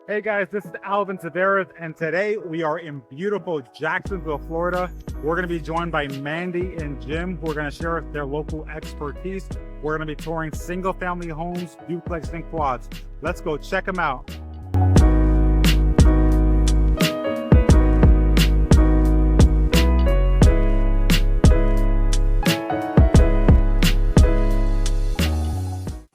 Hey guys, this is Alvin Taveras, and today we are in beautiful Jacksonville, Florida. We're going to be joined by Mandy and Jim, who are going to share their local expertise. We're going to be touring single-family homes, duplex, and quads. Let's go check them out.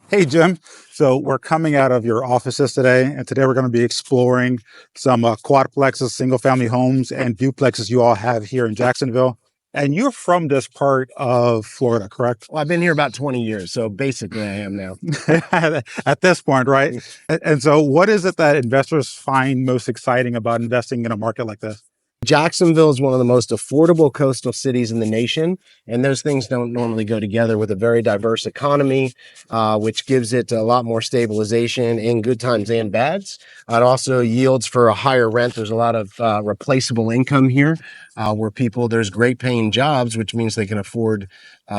Hey Jim, so we're coming out of your offices today, and today we're going to be exploring some quadplexes, single-family homes, and duplexes you all have here in Jacksonville. And you're from this part of Florida, correct? Well, I've been here about 20 years, so basically I am now. At this point, right? And so what is it that investors find most exciting about investing in a market like this? Jacksonville is one of the most affordable coastal cities in the nation, and those things don't normally go together with a very diverse economy, which gives it a lot more stabilization in good times and bads. It also yields for a higher rent. There's a lot of replaceable income here where there's great paying jobs, which means they can afford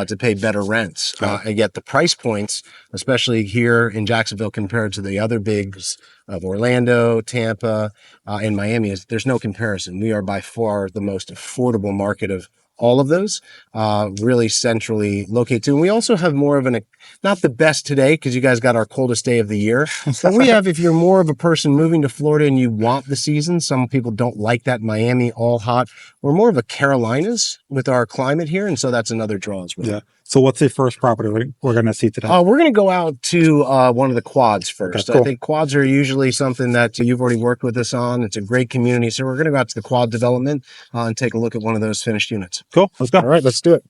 to pay better rents. And yet the price points, especially here in Jacksonville compared to the other bigs of Orlando, Tampa, and Miami, there's no comparison. We are by far the most affordable market of all of those, really centrally located too. And we also have more of not the best today because you guys got our coldest day of the year. But we have, if you're more of a person moving to Florida and you want the season, some people don't like that Miami all hot. We're more of a Carolinas with our climate here. And so that's another draw as well. Yeah. So what's the first property we're going to see today? We're going to go out to one of the quads first. Okay, cool. I think quads are usually something that you've already worked with us on. It's a great community. So we're going to go out to the quad development and take a look at one of those finished units. Cool. Let's go. All right, let's do it.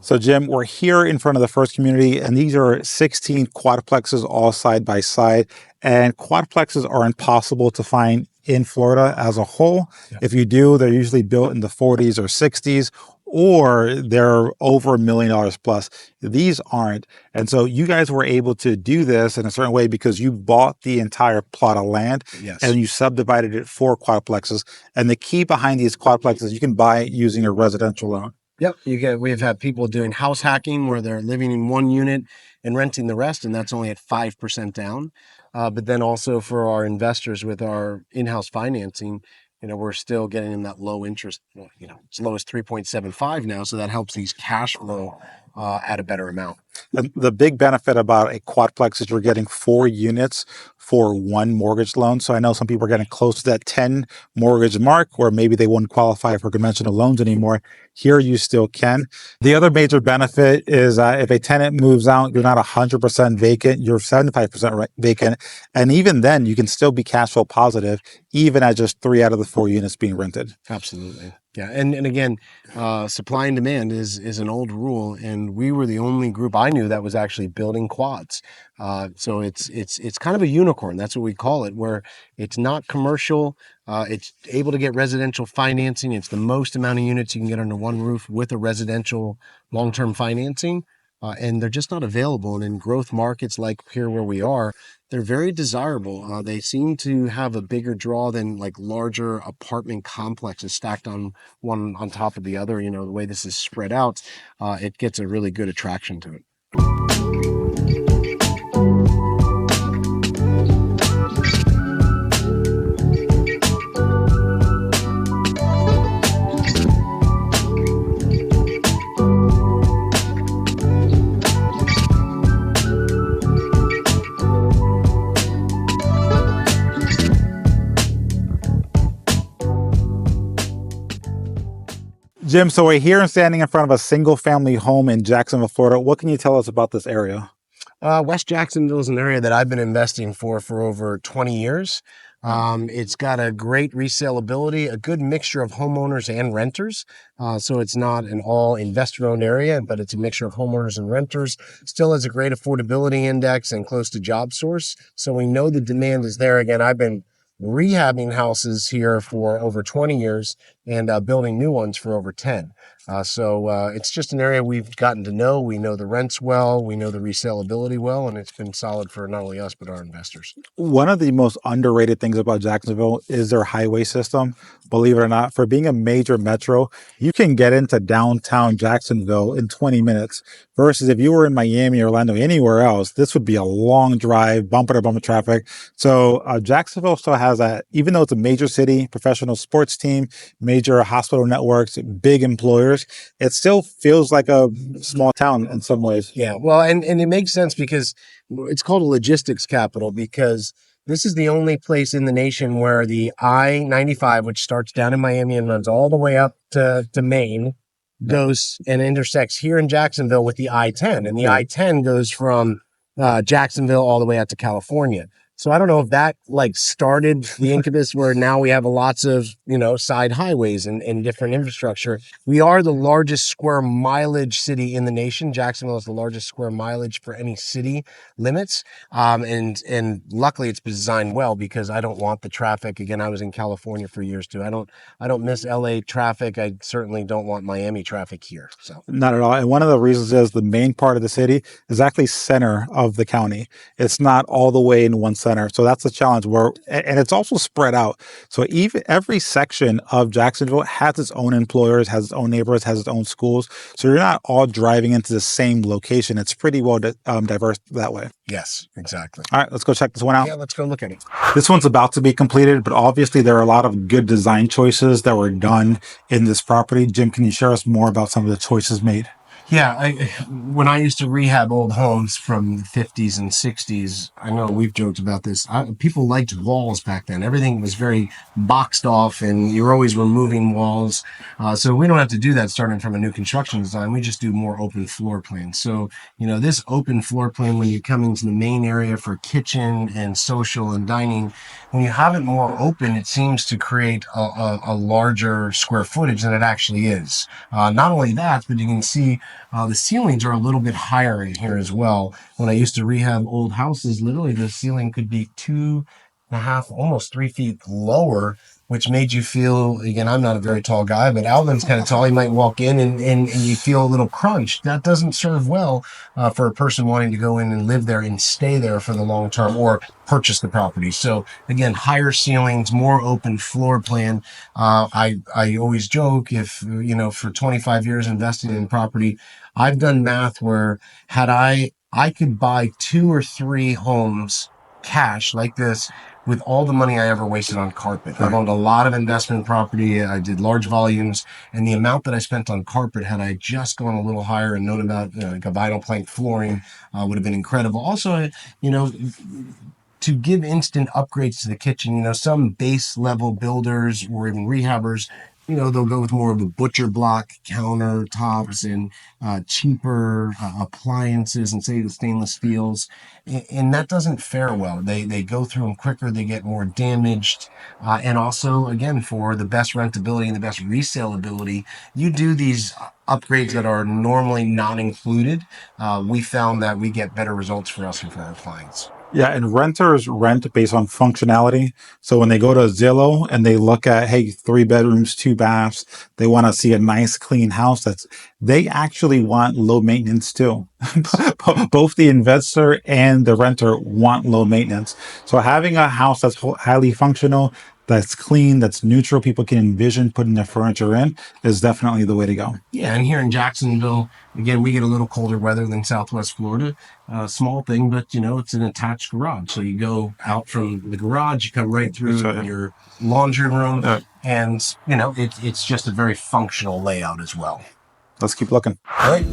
So Jim, we're here in front of the first community, and these are 16 quadplexes all side by side. And quadplexes are impossible to find in Florida as a whole. Yeah. If you do, they're usually built in the 40s or 60s, or they're over $1 million plus. These aren't. And so you guys were able to do this in a certain way because you bought the entire plot of land. Yes. And you subdivided it for quadplexes. And the key behind these quadplexes, you can buy it using a residential loan. Yep. We've had people doing house hacking where they're living in one unit and renting the rest, and that's only at 5% down. But then also for our investors with our in-house financing, we're still getting in that low interest, as low as 3.75 now. So that helps these cash flow at a better amount. The big benefit about a quadplex is you're getting 4 units for 1 mortgage loan. So I know some people are getting close to that 10 mortgage mark, or maybe they wouldn't qualify for conventional loans anymore. Here you still can. The other major benefit is if a tenant moves out, you're not 100% vacant, you're 75% vacant. And even then you can still be cash flow positive, even at just 3 out of the 4 units being rented. Absolutely. Yeah. And again, supply and demand is an old rule. And we were the only group I knew that was actually building quads. So it's kind of a unicorn. That's what we call it, where it's not commercial. It's able to get residential financing. It's the most amount of units you can get under one roof with a residential long-term financing. And they're just not available. And in growth markets like here where we are, they're very desirable. They seem to have a bigger draw than like larger apartment complexes stacked on one on top of the other. The way this is spread out, it gets a really good attraction to it. Jim, so we're here and standing in front of a single family home in Jacksonville, Florida. What can you tell us about this area? West Jacksonville is an area that I've been investing for over 20 years. It's got a great resaleability, a good mixture of homeowners and renters. So it's not an all investor-owned area, but it's a mixture of homeowners and renters. Still has a great affordability index and close to job source. So we know the demand is there. Again, I've been rehabbing houses here for over 20 years, and building new ones for over 10. So it's just an area we've gotten to know. We know the rents well, we know the resaleability well, and it's been solid for not only us, but our investors. One of the most underrated things about Jacksonville is their highway system. Believe it or not, for being a major metro, you can get into downtown Jacksonville in 20 minutes. Versus if you were in Miami, Orlando, anywhere else, this would be a long drive, bumper to bumper traffic. So Jacksonville still has that, even though it's a major city, professional sports team, major hospital networks, big employers, it still feels like a small town in some ways. Yeah, well, and it makes sense because it's called a logistics capital, because this is the only place in the nation where the I-95, which starts down in Miami and runs all the way up to Maine, goes and intersects here in Jacksonville with the I-10. And the I-10 goes from Jacksonville all the way out to California. So I don't know if that like started the incubus where now we have lots of, side highways and different infrastructure. We are the largest square mileage city in the nation. Jacksonville is the largest square mileage for any city limits. And luckily it's designed well, because I don't want the traffic. Again, I was in California for years too. I don't miss LA traffic. I certainly don't want Miami traffic here. So not at all. And one of the reasons is the main part of the city is actually center of the county. It's not all the way in one center. So that's the challenge and it's also spread out. So even every section of Jacksonville has its own employers, has its own neighborhoods, has its own schools. So you're not all driving into the same location. It's pretty well diverse that way. yes, exactly. All right, let's go check this one out. Yeah, let's go look at it. This one's about to be completed, but obviously there are a lot of good design choices that were done in this property. Jim, can you share us more about some of the choices made? Yeah, when I used to rehab old homes from the 50s and 60s, I know we've joked about this. People liked walls back then. Everything was very boxed off, and you're always removing walls. So we don't have to do that starting from a new construction design. We just do more open floor plans. So, this open floor plan, when you come into the main area for kitchen and social and dining, when you have it more open, it seems to create a larger square footage than it actually is. Not only that, but you can see the ceilings are a little bit higher in here as well. When I used to rehab old houses, literally the ceiling could be 2.5, almost 3 feet lower, which made you feel, again, I'm not a very tall guy, but Alvin's kind of tall. He might walk in and you feel a little crunched. That doesn't serve well for a person wanting to go in and live there and stay there for the long term or purchase the property. So again, higher ceilings, more open floor plan. I always joke, if, for 25 years investing in property, I've done math where I could buy 2 or 3 homes cash like this with all the money I ever wasted on carpet. I've owned a lot of investment property. I did large volumes, and the amount that I spent on carpet, had I just gone a little higher and known about like a vinyl plank flooring, would have been incredible. Also, to give instant upgrades to the kitchen, some base level builders or even rehabbers, they'll go with more of a butcher block countertops and cheaper appliances and say the stainless steels. And that doesn't fare well. They go through them quicker, they get more damaged. And also, again, for the best rentability and the best resaleability, you do these upgrades that are normally not included. We found that we get better results for us and for our clients. Yeah, and renters rent based on functionality. So when they go to Zillow and they look at, hey, 3 bedrooms, 2 baths, they want to see a nice, clean house. They actually want low maintenance too. Both the investor and the renter want low maintenance. So having a house that's highly functional, that's clean, that's neutral, people can envision putting their furniture in, is definitely the way to go. Yeah, and here in Jacksonville, again, we get a little colder weather than Southwest Florida. Small thing, but it's an attached garage. So you go out from the garage, you come right through your laundry room, and it's just a very functional layout as well. Let's keep looking. All right.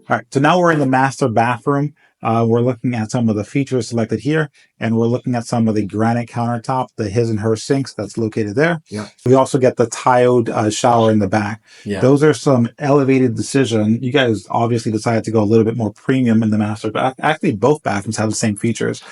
All right, so now we're in the master bathroom. We're looking at some of the features selected here, and we're looking at some of the granite countertop, the his and her sinks that's located there. Yeah. We also get the tiled shower in the back. Yeah. Those are some elevated decision. You guys obviously decided to go a little bit more premium in the master bath. Actually, both bathrooms have the same features.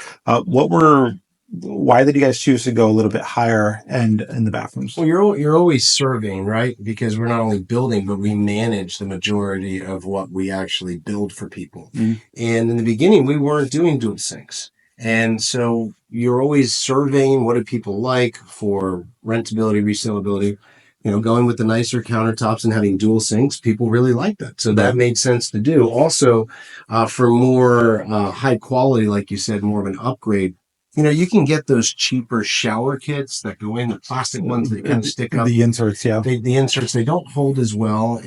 Why did you guys choose to go a little bit higher end in the bathrooms? Well, you're always surveying, right? Because we're not only building, but we manage the majority of what we actually build for people. Mhm. And in the beginning, we weren't doing dual sinks. And so you're always surveying what do people like for rentability, resaleability. Going with the nicer countertops and having dual sinks, people really like that. So that made sense to do. Also, for more high quality, like you said, more of an upgrade, you can get those cheaper shower kits that go in, the plastic ones that kind of stick up. The inserts, yeah. The inserts, they don't hold as well.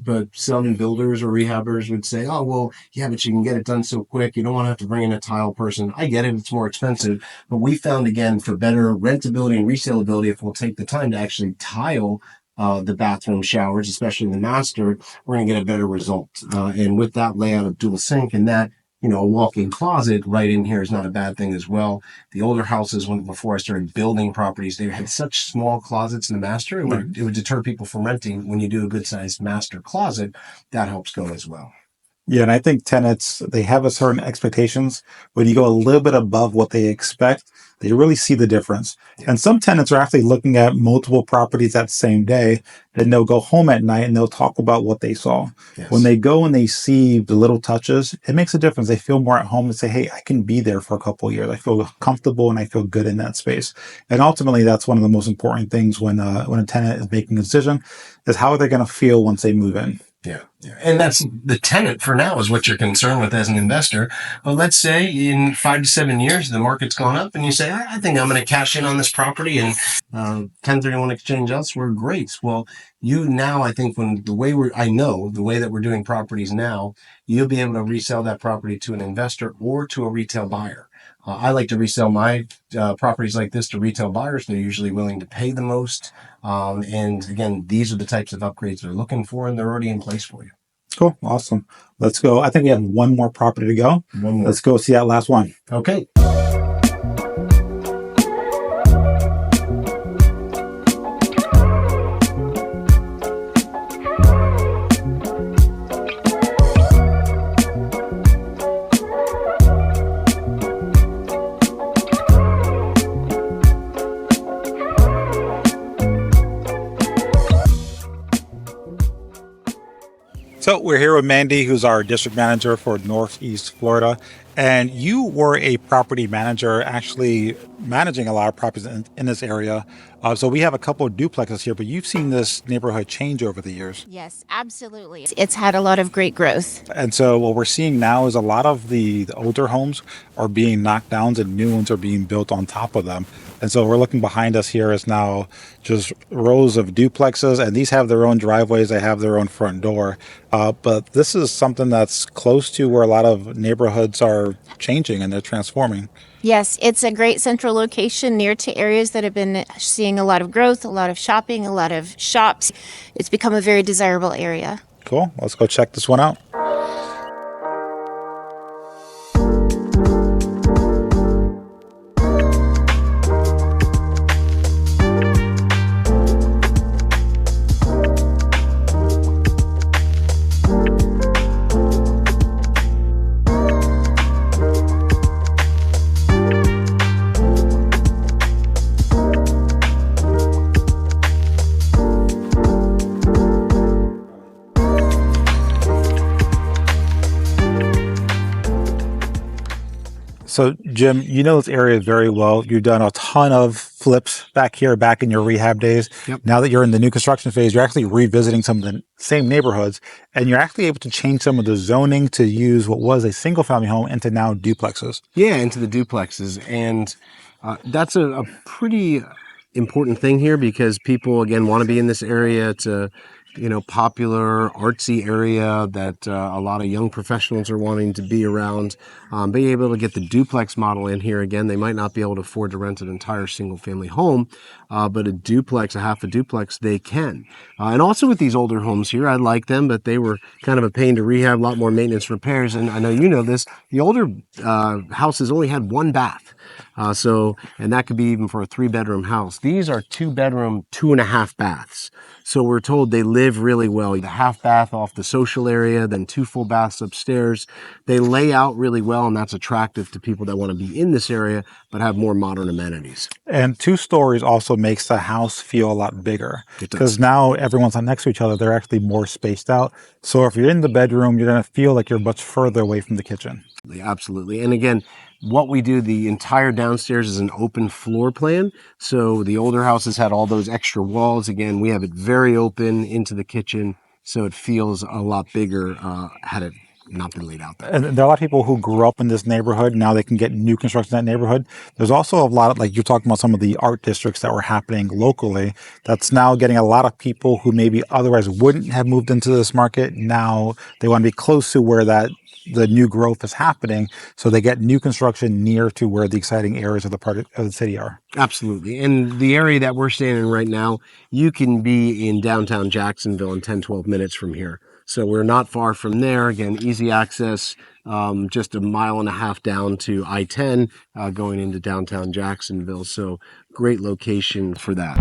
But some builders or rehabbers would say, oh, well, yeah, but you can get it done so quick. You don't want to have to bring in a tile person. I get it. It's more expensive. But we found, again, for better rentability and resaleability, if we'll take the time to actually tile the bathroom showers, especially the master, we're going to get a better result. And with that layout of dual sink and that, a walk-in closet right in here is not a bad thing as well. The older houses, before I started building properties, they had such small closets in the master. It would deter people from renting. When you do a good-sized master closet, that helps go as well. Yeah, and I think tenants, they have a certain expectations. When you go a little bit above what they expect, they really see the difference. And some tenants are actually looking at multiple properties that same day. Then they'll go home at night and they'll talk about what they saw. Yes. When they go and they see the little touches, it makes a difference. They feel more at home and say, hey, I can be there for a couple of years. I feel comfortable and I feel good in that space. And ultimately, that's one of the most important things when a tenant is making a decision is how are they going to feel once they move in. Yeah. And that's the tenant for now is what you're concerned with as an investor. But let's say in 5 to 7 years, the market's gone up and you say, I think I'm going to cash in on this property and 1031 exchange elsewhere. Great. Well, I think the way that we're doing properties now, you'll be able to resell that property to an investor or to a retail buyer. I like to resell my properties like this to retail buyers. They're usually willing to pay the most. And again, these are the types of upgrades they're looking for, and they're already in place for you. Cool. Awesome. Let's go. I think we have one more property to go. One more. Let's go see that last one. Okay. So we're here with Mandy, who's our district manager for Northeast Florida. And you were a property manager, actually managing a lot of properties in this area. So we have a couple of duplexes here, but you've seen this neighborhood change over the years. Yes, absolutely. It's had a lot of great growth. And so what we're seeing now is a lot of the older homes are being knocked down and new ones are being built on top of them. And so we're looking behind us here is now just rows of duplexes, and these have their own driveways. They have their own front door. But this is something that's close to where a lot of neighborhoods are changing and they're transforming. Yes, it's a great central location near to areas that have been seeing a lot of growth, a lot of shopping, a lot of shops. It's become a very desirable area. Cool. Let's go check this one out. So, Jim, you know this area very well. You've done a ton of flips back in your rehab days. Yep. Now that you're in the new construction phase, you're actually revisiting some of the same neighborhoods, and you're actually able to change some of the zoning to use what was a single-family home into now duplexes. Yeah, into the duplexes. And that's a pretty important thing here because people, again, want to be in this area to popular artsy area that a lot of young professionals are wanting to be around. Being able to get the duplex model in here again, they might not be able to afford to rent an entire single family home, but a half a duplex, they can. And also with these older homes here, I like them, but they were kind of a pain to rehab, a lot more maintenance repairs. And I know you know this, the older houses only had one bath. And that could be even for a 3-bedroom house. These are 2-bedroom, 2.5 baths. So we're told they live really well. The half bath off the social area, then 2 full baths upstairs. They lay out really well, and that's attractive to people that want to be in this area, but have more modern amenities. And 2 stories also makes the house feel a lot bigger because now everyone's not next to each other. They're actually more spaced out. So if you're in the bedroom, you're going to feel like you're much further away from the kitchen. Absolutely. And again, what we do, the entire downstairs is an open floor plan. So the older houses had all those extra walls. Again, we have it very open into the kitchen. So it feels a lot bigger had it not been laid out there. And there are a lot of people who grew up in this neighborhood. Now they can get new construction in that neighborhood. There's also a lot of, like you're talking about, some of the art districts that were happening locally. That's now getting a lot of people who maybe otherwise wouldn't have moved into this market. Now they want to be close to where the new growth is happening, so they get new construction near to where the exciting areas of the city are. Absolutely. And the area that we're staying in right now, you can be in downtown Jacksonville in 10, 12 minutes from here. So we're not far from there. Again, easy access, just 1.5 miles down to I-10 going into downtown Jacksonville. So great location for that.